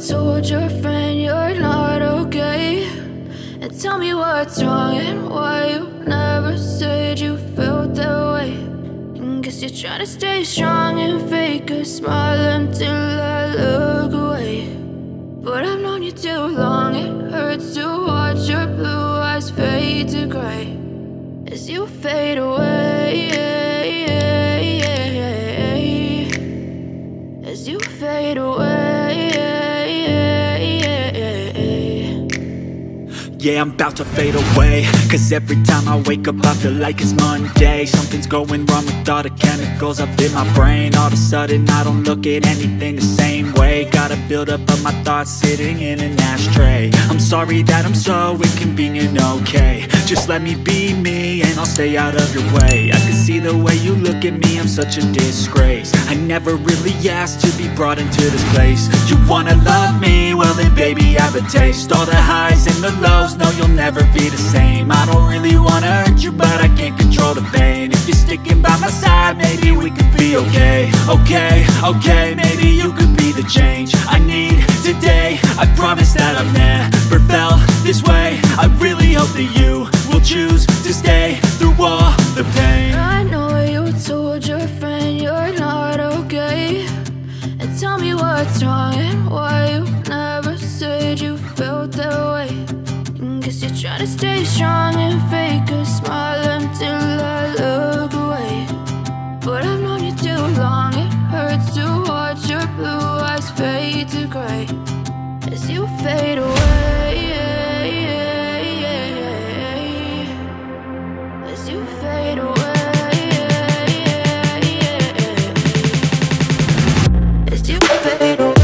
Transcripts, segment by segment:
told your friend you're not okay, and tell me what's wrong and why you never said you felt that way. And guess you're trying to stay strong and fake a smile until I look away. But I've known you too long, it hurts to watch your blue eyes fade to gray as you fade away, as you fade away. Yeah, I'm about to fade away, cause every time I wake up I feel like it's Monday. Something's going wrong with all the chemicals up in my brain. All of a sudden I don't look at anything the same way. Got a buildup of my thoughts sitting in an ashtray. I'm sorry that I'm so inconvenient, okay. Just let me be me and I'll stay out of your way. I can see the way you look at me, I'm such a disgrace. I never really asked to be brought into this place. You wanna love me? Well then baby have a taste. All the highs and the lows, no, you'll never be the same. I don't really wanna hurt you, but I can't control the pain. If you're sticking by my side, maybe we could be okay. Okay, maybe you could be the change I need today. I promise that I've never felt this way. I really hope that you will choose to stay through all the pain. I know you told your friend you're not okay, and tell me what's wrong and why you never said you felt that way. Guess you're trying to stay strong and fake a smile until I look away. But I've known you too long, it hurts to watch your blue eyes fade to gray as you fade away, as you fade away, as you fade away.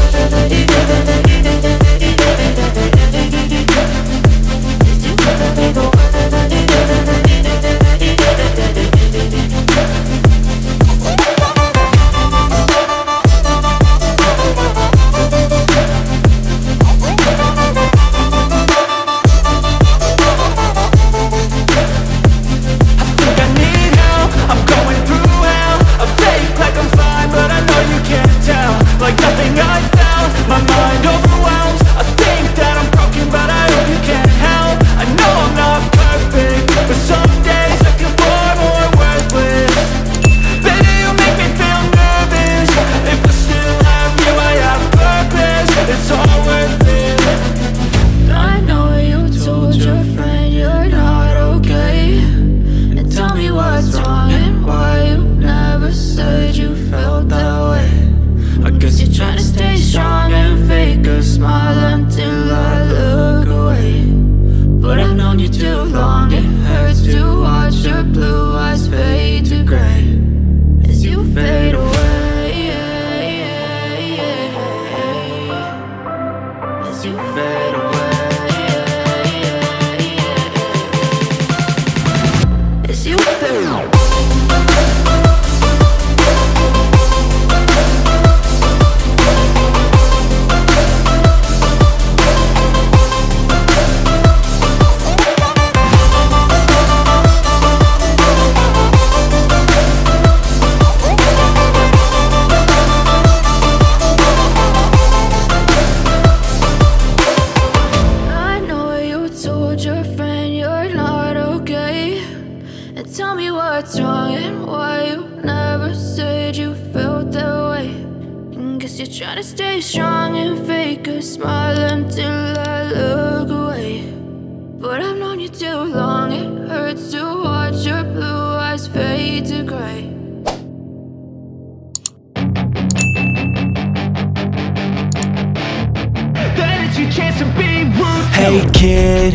Hey kid,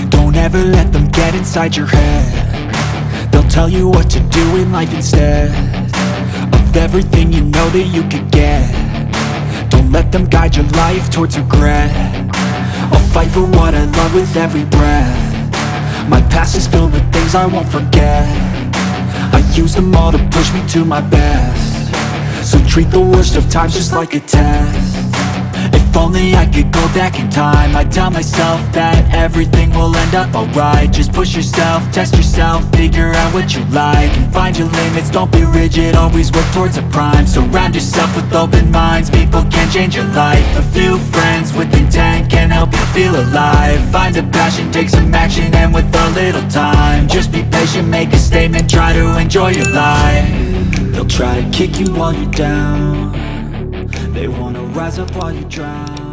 don't ever let them get inside your head. They'll tell you what to do in life instead of everything you know that you could get. Don't let them guide your life towards regret. I'll fight for what I love with every breath. My past is filled with things I won't forget. I use them all to push me to my best. So treat the worst of times just like a test. If If only I could go back in time, I'd tell myself that everything will end up alright. Just push yourself, test yourself, figure out what you like, and find your limits, don't be rigid, always work towards a prime. Surround yourself with open minds, people can change your life. A few friends with intent can help you feel alive. Find a passion, take some action, and with a little time, just be patient, make a statement, try to enjoy your life. They'll try to kick you while you're down, they wanna rise up while you drown.